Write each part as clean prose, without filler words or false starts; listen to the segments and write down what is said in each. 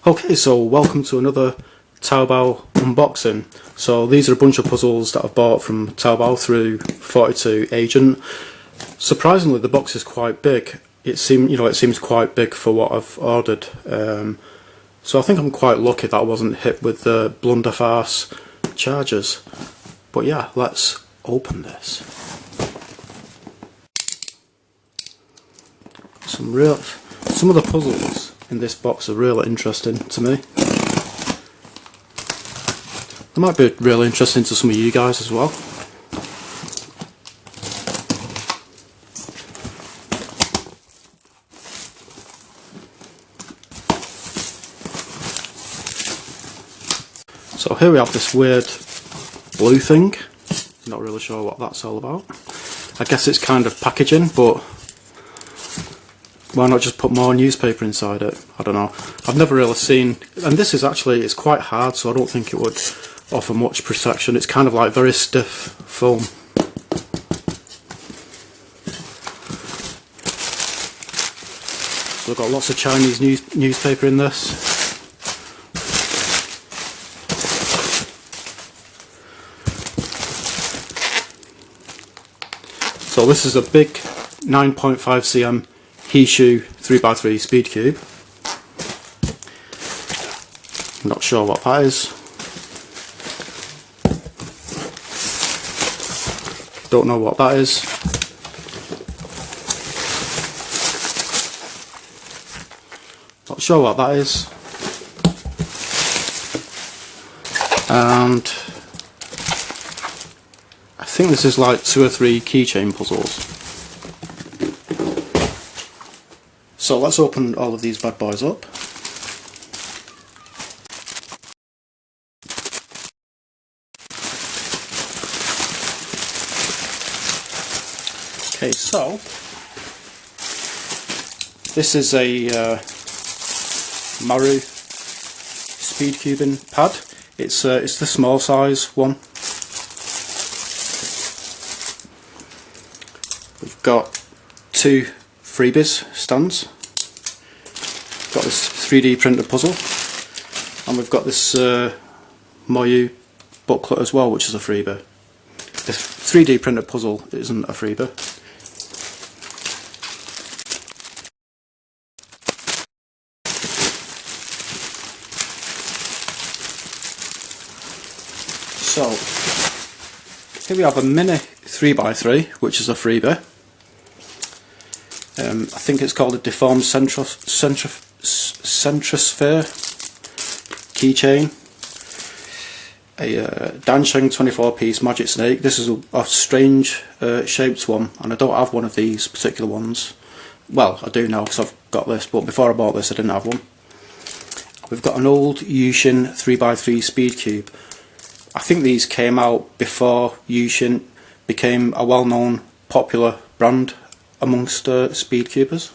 Okay, so welcome to another Taobao unboxing. So these are a bunch of puzzles that I've bought from Taobao through 42 Agent. Surprisingly, the box is quite big. It seems quite big for what I've ordered. So I think I'm quite lucky that I wasn't hit with the blunderfarce charges. But yeah, let's open this. Some of the puzzles in this box are really interesting to me. They might be really interesting to some of you guys as well. So here we have this weird blue thing. Not really sure what that's all about. I guess it's kind of packaging, but why not just put more newspaper inside it? I don't know. I've never really seen, and this is actually, it's quite hard, so I don't think it would offer much protection. It's kind of like very stiff foam. So I've got lots of Chinese newspaper in this. So this is a big 9.5 cm Heshu 3x3 speedcube. I'm not sure what that is. Don't know what that is. Not sure what that is. And I think this is like 2 or 3 keychain puzzles. So let's open all of these bad boys up. Okay, so this is a Maru speed cubing pad. It's the small size one. We've got 2 freebies stands. Got this 3D printed puzzle, and we've got this Maru booklet as well, which is a freebie. The 3D printed puzzle isn't a freebie. So here we have a mini 3x3, which is a freebie. I think it's called a Deformed Centrosphere Keychain. A Diansheng 24-piece magic snake. This is a strange shaped one, and I don't have one of these particular ones. Well, I do now because I've got this, but before I bought this I didn't have one. We've got an old Yuxin 3x3 speedcube. I think these came out before Yuxin became a well-known popular brand amongst speedcubers.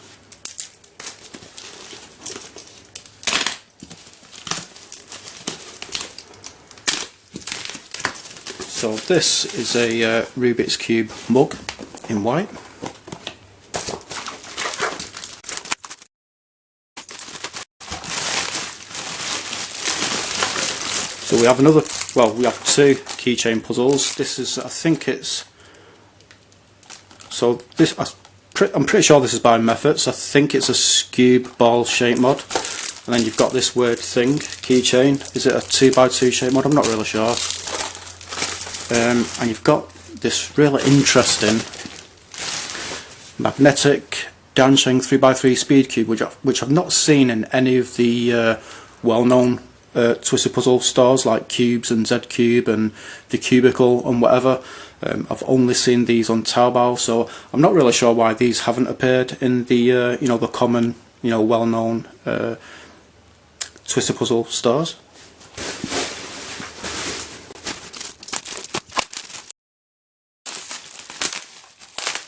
So this is a Rubik's Cube mug in white. So we have another, well, we have 2 keychain puzzles. This is, I think it's, so this, I'm pretty sure this is by Meffert, so I think it's a skewb ball shapemod. And then you've got this weird thing, keychain. Is it a 2x2 shapemod? I'm not really sure. And you've got this really interesting magnetic Diansheng 3x3 speedcube, which I've not seen in any of the well-known twisty puzzle stores like Cubes and Z-Cube and the Cubicle and whatever. I've only seen these on Taobao, so I'm not really sure why these haven't appeared in the the common, well-known twisty puzzle stores.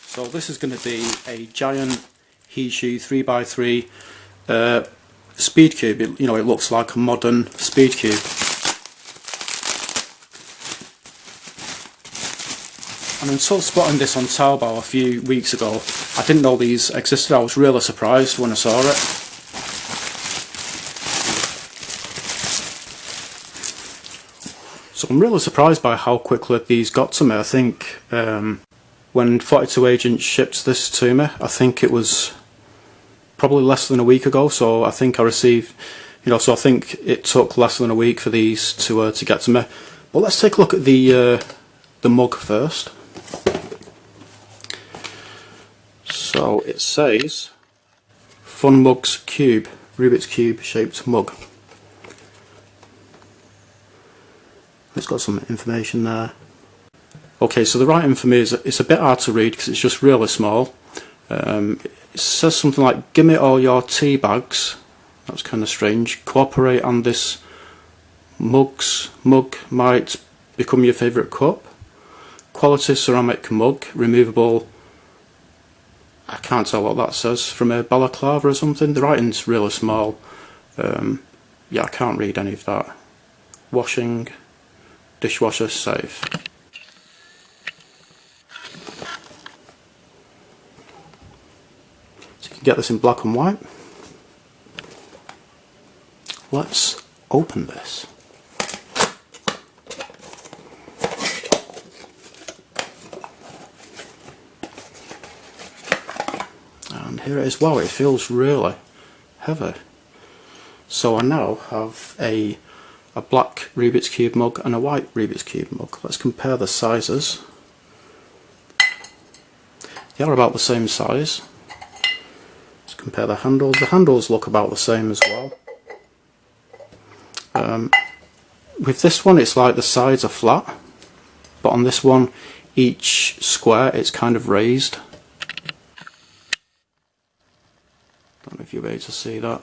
So this is going to be a giant Heshu 3x3 speedcube. It looks like a modern speedcube. And until spotting this on Taobao a few weeks ago, I didn't know these existed. I was really surprised when I saw it. So I'm really surprised by how quickly these got to me. I think when 42 Agent shipped this to me, I think it was probably less than a week ago, so I think I received, so I think it took less than a week for these to get to me. But let's take a look at the mug first. So it says Fun Mugs Cube, Rubik's Cube shaped mug. It's got some information there. Okay, so the writing for me is it's a bit hard to read because it's just really small. It says something like, "Give me all your tea bags." That's kind of strange. "Cooperate on this mug might become your favourite cup. Quality ceramic mug, removable." I can't tell what that says. "From a balaclava or something." The writing's really small. Yeah, I can't read any of that. "Washing, dishwasher safe." So you can get this in black and white. Let's open this. And here it is. Wow, it feels really heavy. So I now have a black Rubik's Cube mug and a white Rubik's Cube mug. Let's compare the sizes. They are about the same size. Let's compare the handles. The handles look about the same as well. With this one it's like the sides are flat, but on this one each square it's kind of raised. Don't know if you'll be able to see that.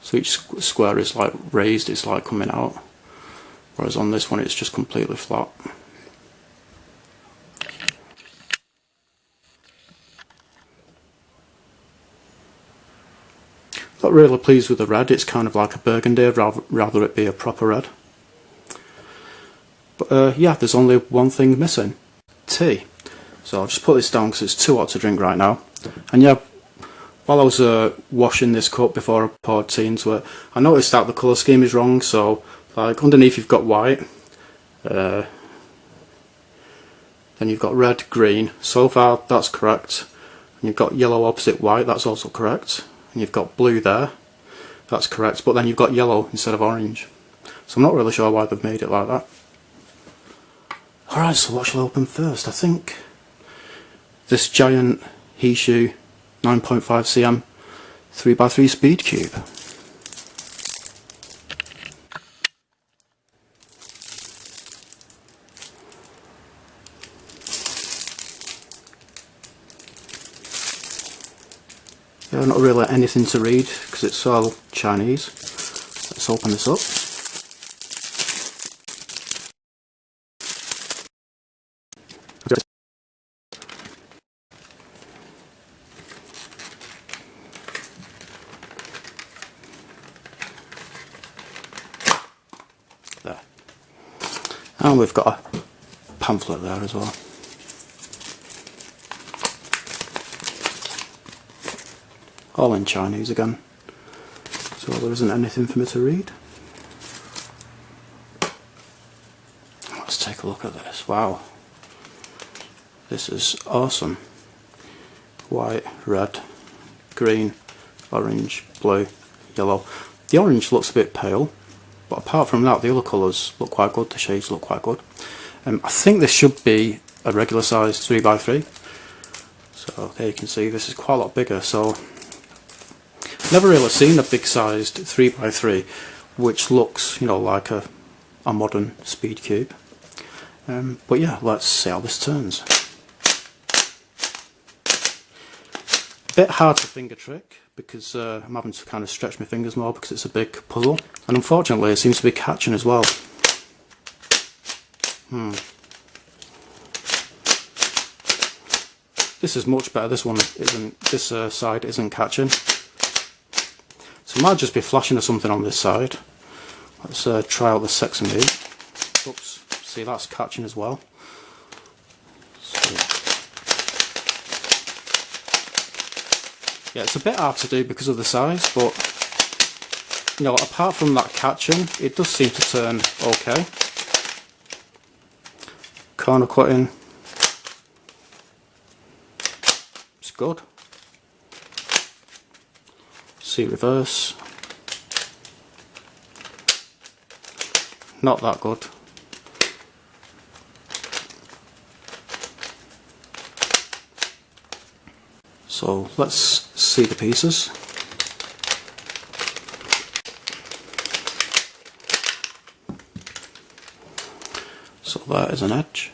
So each square is like raised, it's like coming out, whereas on this one it's just completely flat. Not really pleased with the red. It's kind of like a burgundy, rather it be a proper red. But yeah, there's only one thing missing: tea. So I'll just put this down because it's too hot to drink right now. And yeah, while I was washing this cup before I poured tea into it, I noticed that the colour scheme is wrong. So like underneath you've got white, then you've got red, green. So far that's correct. And you've got yellow opposite white, that's also correct. And you've got blue there, that's correct, but then you've got yellow instead of orange. So I'm not really sure why they've made it like that. Alright, so what shall I open first? I think this giant Heshu 9.5 cm 3x3 speedcube. Not really anything to read because it's all Chinese. Let's open this up. There. And we've got a pamphlet there as well. All in Chinese again, so there isn't anything for me to read. Let's take a look at this. Wow, this is awesome. White, red, green, orange, blue, yellow. The orange looks a bit pale, but apart from that the other colours look quite good, the shades look quite good. I think this should be a regular size 3x3. So there you can see this is quite a lot bigger. So never really seen a big sized 3x3 which looks, like a modern speed cube. But yeah, let's see how this turns. Bit hard to finger trick because I'm having to kind of stretch my fingers more because it's a big puzzle, and unfortunately it seems to be catching as well. This is much better. This one isn't. This side isn't catching. So it might just be flashing or something on this side. Let's try out the sesame. Oops, see that's catching as well. So, yeah, it's a bit hard to do because of the size, but you know, apart from that catching, it does seem to turn okay. Corner cutting, it's good. See reverse, not that good. So let's see the pieces. So there is an edge,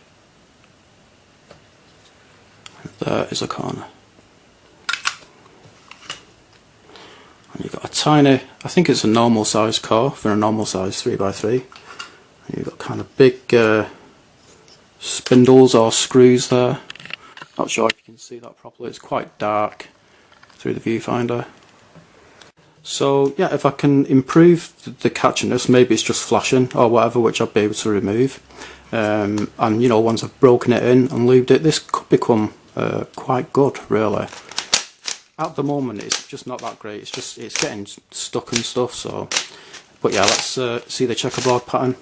and there is a corner. And you've got a tiny, I think it's a normal size core for a normal size 3x3. And you've got kind of big spindles or screws there. Not sure if you can see that properly, it's quite dark through the viewfinder. So yeah, if I can improve the catchiness, maybe it's just flashing or whatever, which I'll be able to remove. And you know, once I've broken it in and lubed it, this could become quite good, really. At the moment it's just not that great, it's getting stuck and stuff, so. But yeah, let's see the checkerboard pattern.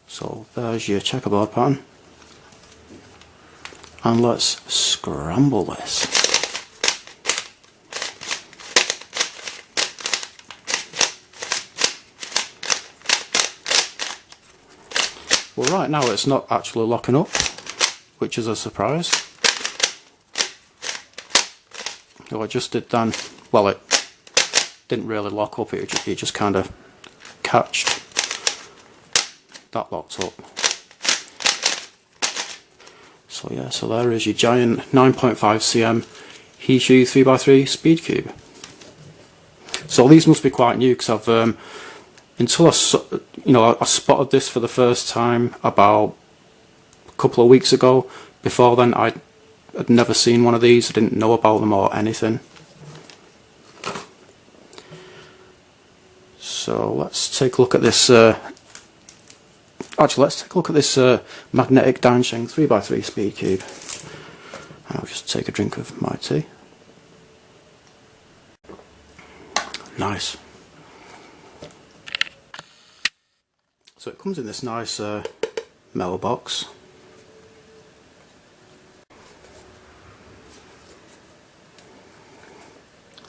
So there's your checkerboard pattern, and let's scramble this. Well, right now it's not actually locking up, which is a surprise. So I just did then, well, it didn't really lock up, it just kind of catched. That locked up. So yeah, so there is your giant 9.5 cm Heshu 3x3 speedcube. So these must be quite new, because I've until I spotted this for the first time about a couple of weeks ago. Before then I had never seen one of these, I didn't know about them or anything. So let's take a look at this. Actually, let's take a look at this magnetic Diansheng 3x3 speedcube. And I'll just take a drink of my tea. Nice. So it comes in this nice metal box.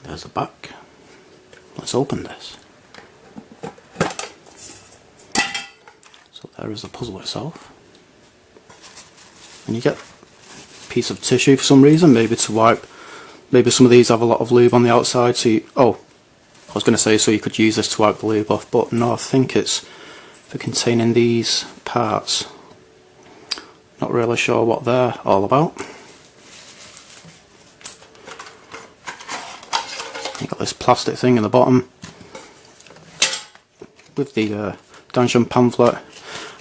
There's the back. Let's open this. There is the puzzle itself, and you get a piece of tissue for some reason, maybe to wipe. Maybe some of these have a lot of lube on the outside, so you, oh, I was going to say so you could use this to wipe the lube off, but no, I think it's for containing these parts. Not really sure what they're all about. You got this plastic thing in the bottom with the Diansheng pamphlet.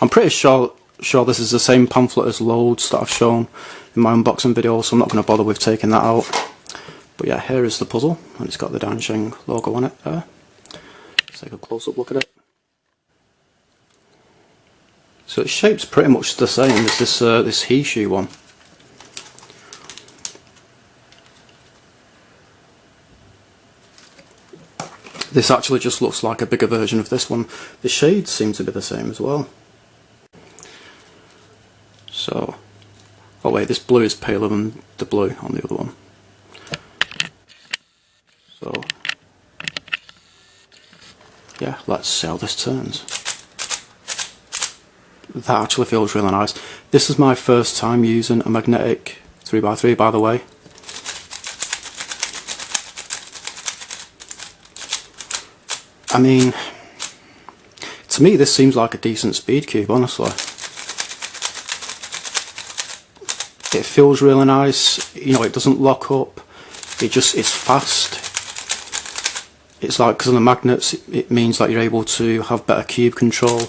I'm pretty sure this is the same pamphlet as loads that I've shown in my unboxing video, so I'm not going to bother with taking that out. But yeah, here is the puzzle, and it's got the Diansheng logo on it there. Let's take a close-up look at it. So its shape's pretty much the same as this Heshu one. This actually just looks like a bigger version of this one. The shades seem to be the same as well. So, oh wait, this blue is paler than the blue on the other one. So, yeah, let's see how this turns. That actually feels really nice. This is my first time using a magnetic 3x3, by the way. I mean, to me this seems like a decent speedcube, honestly. It feels really nice, you know, it doesn't lock up, it's fast. It's like, because of the magnets, it means that you're able to have better cube control.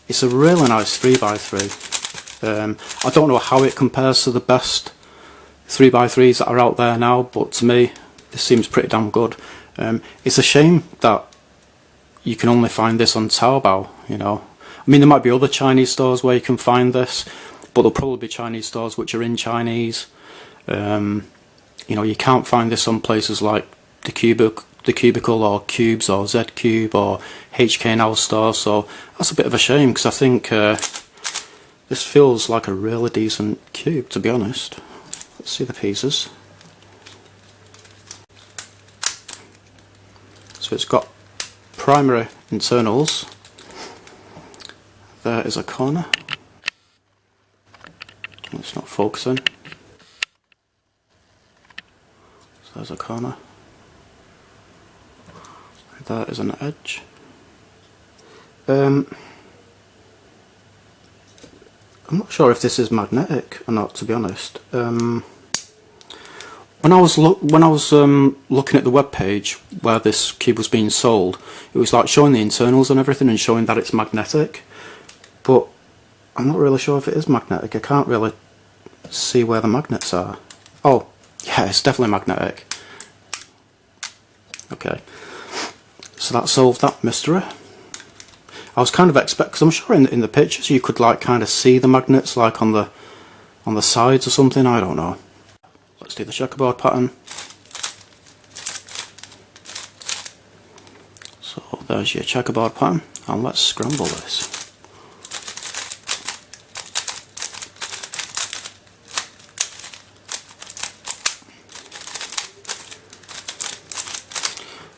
It's a really nice 3x3. I don't know how it compares to the best 3x3s that are out there now, but to me this seems pretty damn good. It's a shame that you can only find this on Taobao, you know. I mean, there might be other Chinese stores where you can find this, but there'll probably be Chinese stores which are in Chinese. You know, you can't find this on places like the cubicle or cubes or Z cube or HK and All-Star, so that's a bit of a shame because I think this feels like a really decent cube, to be honest. Let's see the pieces. So it's got primary internals. There is a corner. It's not focusing. So there's a corner. There is an edge. I'm not sure if this is magnetic or not, to be honest. When I was looking at the web page where this cube was being sold, it was like showing the internals and everything and showing that it's magnetic, but I'm not really sure if it is magnetic. I can't really see where the magnets are. Oh, yeah, it's definitely magnetic. Okay, so that solved that mystery. I was kind of expecting, because I'm sure in the pictures you could like kind of see the magnets like on the sides or something. I don't know. Let's do the checkerboard pattern. So there's your checkerboard pattern, and let's scramble this.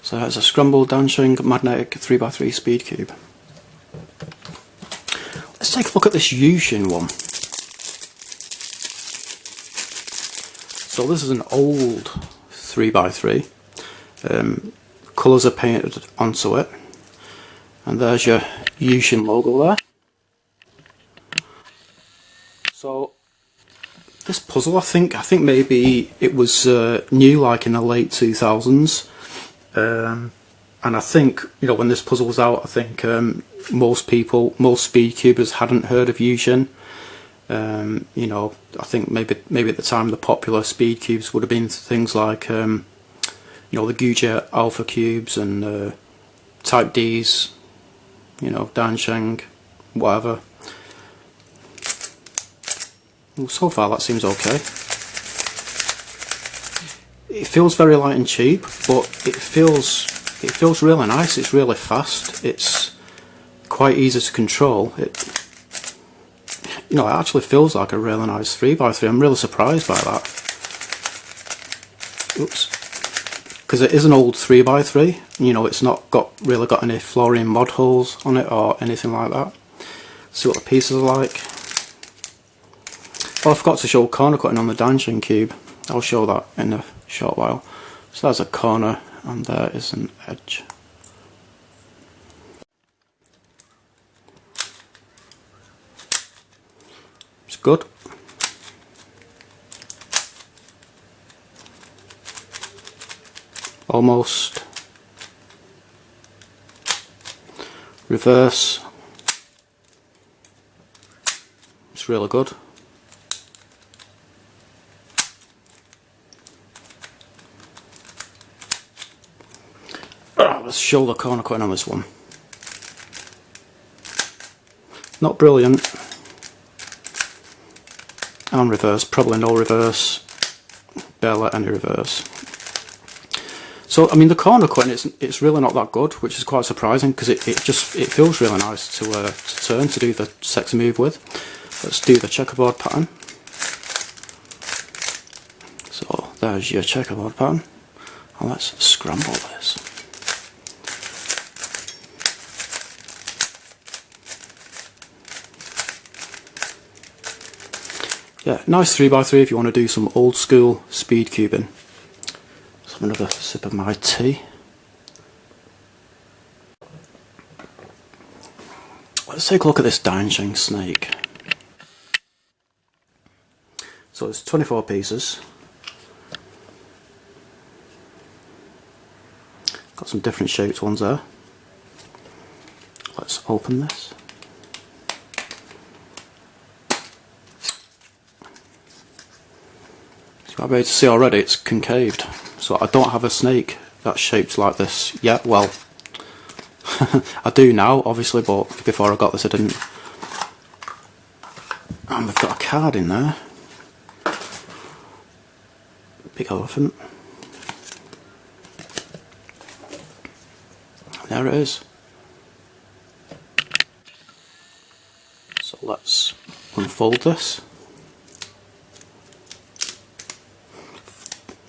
So it's a scrambled Diansheng magnetic 3x3 speed cube. Let's take a look at this Yuxin one. So this is an old 3x3. Colours are painted onto it, and there's your Yuxin logo there. So this puzzle, I think maybe it was new, like in the late 2000s. And I think, you know, when this puzzle was out, I think most speedcubers hadn't heard of Yuxin. You know, I think maybe at the time the popular speed cubes would have been things like, you know, the Guja Alpha cubes and Type Ds, you know, Diansheng, whatever. Well, so far that seems okay. It feels very light and cheap, but it feels really nice. It's really fast. It's quite easy to control. You know, it actually feels like a really nice 3x3. I'm really surprised by that. Oops. Because it is an old 3x3. You know, it's not really got any fluorine mod holes on it or anything like that. See what the pieces are like. Oh, I forgot to show corner cutting on the Diansheng cube. I'll show that in a short while. So there's a corner and there is an edge. It's good. Almost. Reverse. It's really good. Let's show the corner cutting on this one. Not brilliant. And reverse, probably no reverse. Barely any reverse. So I mean, the corner cutting, it's really not that good, which is quite surprising because it feels really nice to turn to do the sexy move with. Let's do the checkerboard pattern. So there's your checkerboard pattern, and let's scramble this. Yeah, nice 3x3 if you want to do some old school speed cubing. Let's have another sip of my tea. Let's take a look at this Diansheng snake. So it's 24 pieces. Got some different shaped ones there. Let's open this. I'll be able to see already it's concaved, so I don't have a snake that's shaped like this yet. Well, I do now obviously, but before I got this I didn't. And we've got a card in there. Big elephant. There it is. So let's unfold this.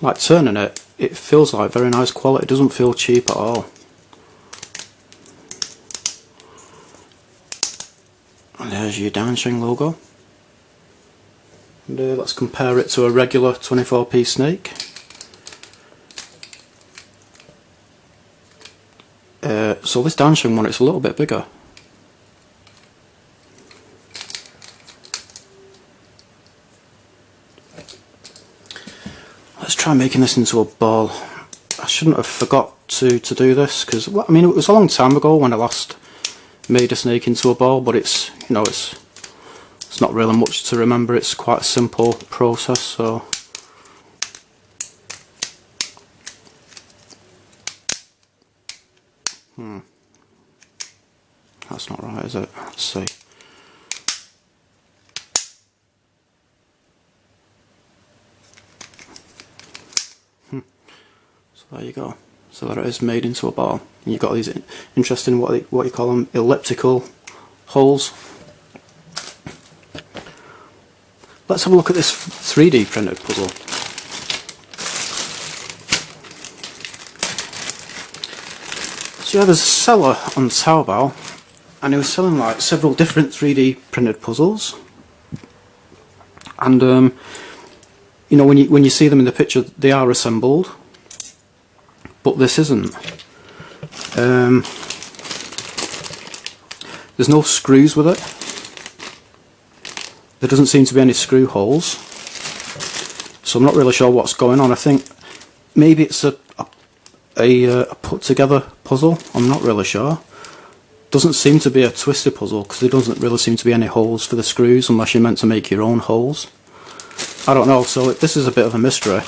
Like turning it, it feels like very nice quality, it doesn't feel cheap at all. And there's your Diansheng logo. And let's compare it to a regular 24p snake. So this Diansheng one, it's a little bit bigger. Let's try making this into a ball. I shouldn't have forgot to do this, because well, I mean, it was a long time ago when I last made a snake into a ball, but it's, you know, it's not really much to remember. It's quite a simple process. So that's not right, is it? Let's see. So there you go. So there it is, made into a ball. And you've got these interesting, what you call them, elliptical holes. Let's have a look at this 3D printed puzzle. So yeah, there's a seller on Taobao, and he was selling like several different 3D printed puzzles. And you know, when you see them in the picture, they are assembled, but this isn't. There's no screws with it. There doesn't seem to be any screw holes, so I'm not really sure what's going on. I think maybe it's a put together puzzle. I'm not really sure. Doesn't seem to be a twisty puzzle, because there doesn't really seem to be any holes for the screws, unless you're meant to make your own holes. I don't know, so this is a bit of a mystery.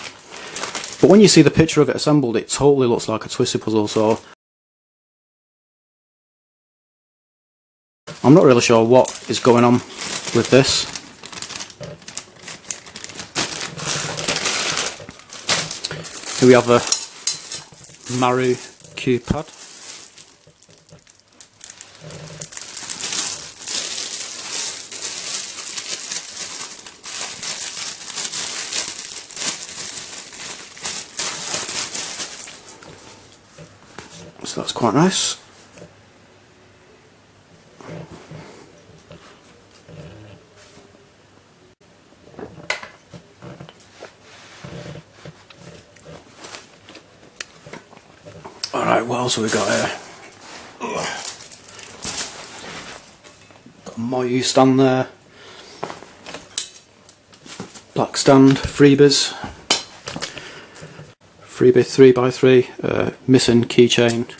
But when you see the picture of it assembled, it totally looks like a twisty puzzle, so I'm not really sure what is going on with this. Here we have a Maru cube pad. So that's quite nice. Alright, what else have we got here? Got a Maru stand there. Black stand, freebies. Freebie 3x3, missing keychain.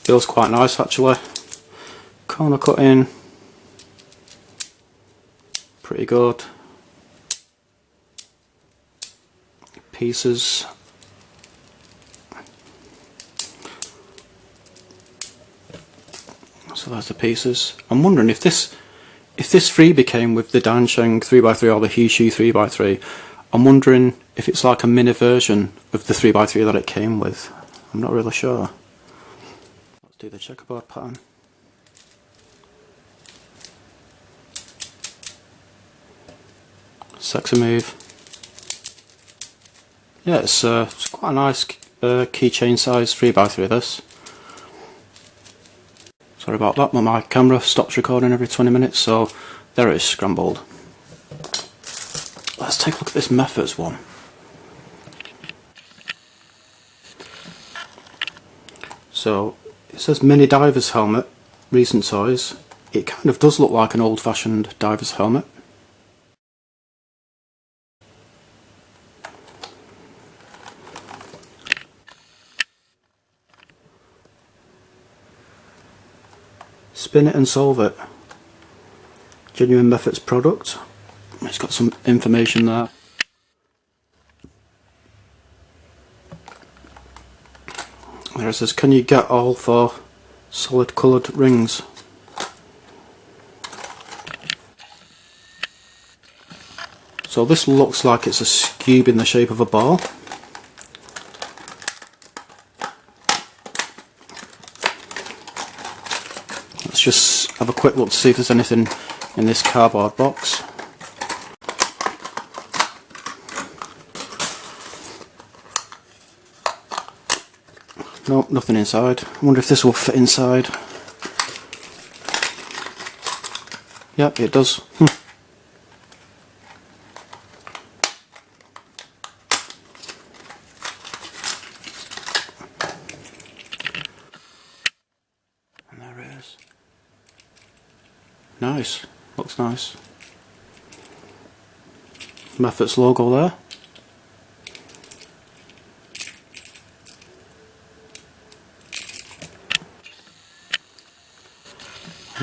Feels quite nice actually. Corner cutting, pretty good. Pieces. So there's the pieces. I'm wondering if this freebie came with the Diansheng 3x3 or the Heshu 3x3. I'm wondering if it's like a mini version of the 3x3 that it came with. I'm not really sure. Let's do the checkerboard pattern. Sexy move. Yeah, it's quite a nice keychain size 3x3 this. Sorry about that, but my camera stops recording every 20 minutes, so there it is, scrambled. Let's take a look at this Meffert's one. So it says mini diver's helmet, recent toys. It kind of does look like an old-fashioned diver's helmet. Spin it and solve it. Genuine Meffert's product. It's got some information there. There it says, can you get all for solid coloured rings? So this looks like it's a skewb in the shape of a ball. just have a quick look to see if there's anything in this cardboard box. Nope, nothing inside. I wonder if this will fit inside. Yep, it does. And there it is. Nice. Looks nice. Meffert's logo there.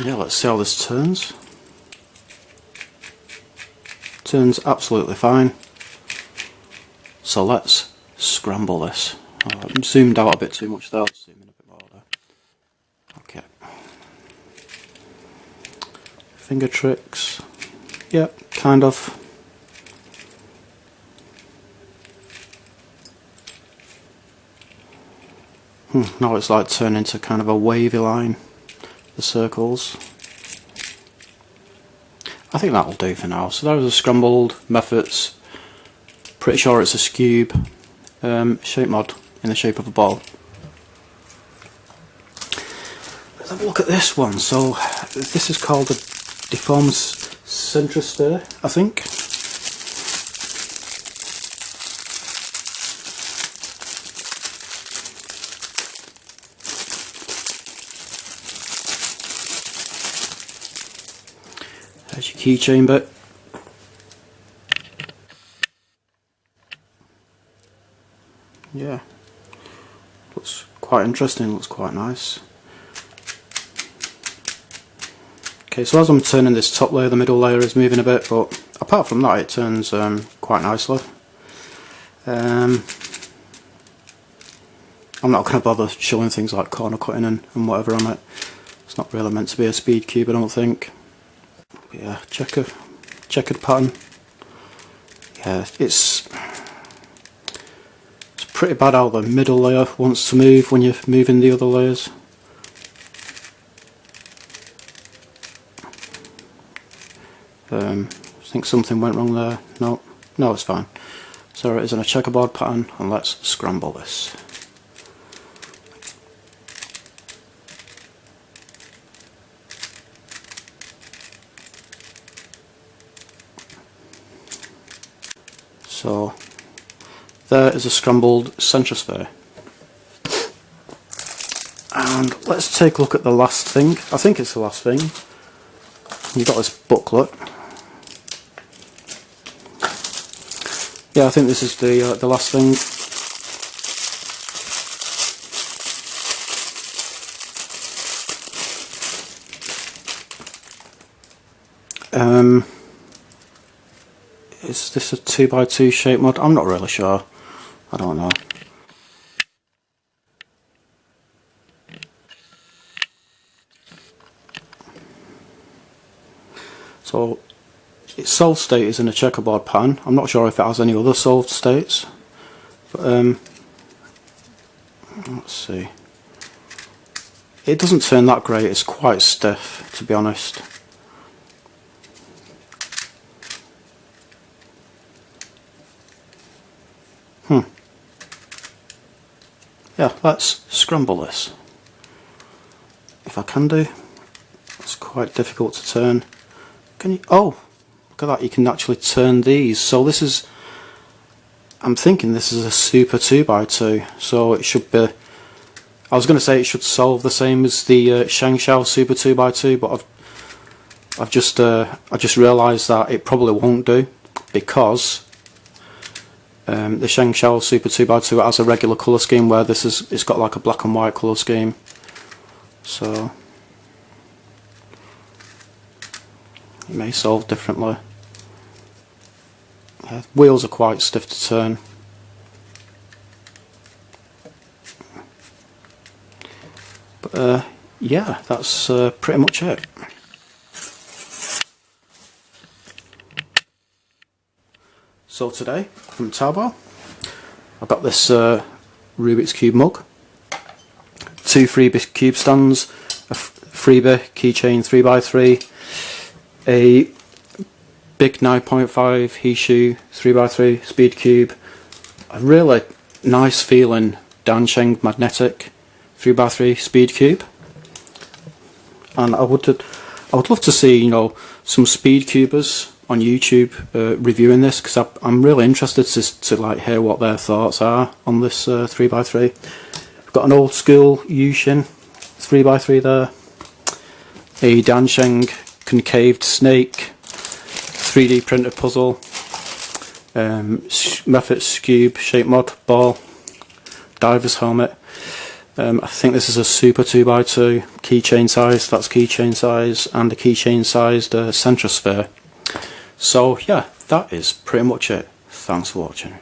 Yeah, let's see how this turns. Turns absolutely fine. So let's scramble this. Oh, I'm zoomed out a bit too much there. I'll zoom in a bit more there. Okay. Finger tricks. Yep, kind of. Now it's like turning into kind of a wavy line. The circles. I think that'll do for now. So there's a scrambled Meffert's. Pretty sure it's a skewb shapemod in the shape of a ball. Let's have a look at this one. So this is called the Deformed Centrosphere, I think. There's your keychain bit. Yeah, looks quite interesting, looks quite nice. Okay, so as I'm turning this top layer, the middle layer is moving a bit, but apart from that it turns quite nicely. I'm not going to bother showing things like corner cutting and whatever on it. It's not really meant to be a speed cube, I don't think. Yeah, checkered pattern. Yeah, it's pretty bad how the middle layer wants to move when you're moving the other layers. I think something went wrong there. No, it's fine. So it is in a checkerboard pattern, and let's scramble this. So there is a scrambled centrosphere. And let's take a look at the last thing. I think it's the last thing. You've got this booklet. Yeah, I think this is the last thing. Is this a 2x2 shape mod? I'm not really sure. I don't know. So its solved state is in a checkerboard pattern. I'm not sure if it has any other solved states. But let's see. It doesn't turn that great. It's quite stiff, to be honest. Yeah, let's scramble this. If I can do. It's quite difficult to turn. Can you? Oh, look at that! You can actually turn these. So this is. I'm thinking this is a super 2x2. So it should be. I was going to say it should solve the same as the Shangshao Super 2x2, but I just realised that it probably won't do, because the Shangshao Super 2x2 has a regular colour scheme, where it's got like a black and white colour scheme. So it may solve differently. Wheels are quite stiff to turn. But yeah, that's pretty much it. So today, from Taobao, I got this Rubik's Cube mug, 2 freebie cube stands, a freebie keychain 3x3, a big 9.5 Heshu 3x3 speedcube, a really nice feeling Diansheng magnetic 3x3 speedcube, and I would love to see, you know, some speedcubers on YouTube reviewing this, because I'm really interested to like hear what their thoughts are on this 3x3. We've got an old school Yuxin 3x3 there, a Diansheng concaved snake, 3D printed puzzle, Meffert skewb shapemod ball, diver's helmet. I think this is a super 2x2 keychain size, that's keychain size, and a keychain sized Centrosphere. So yeah, that is pretty much it. Thanks for watching.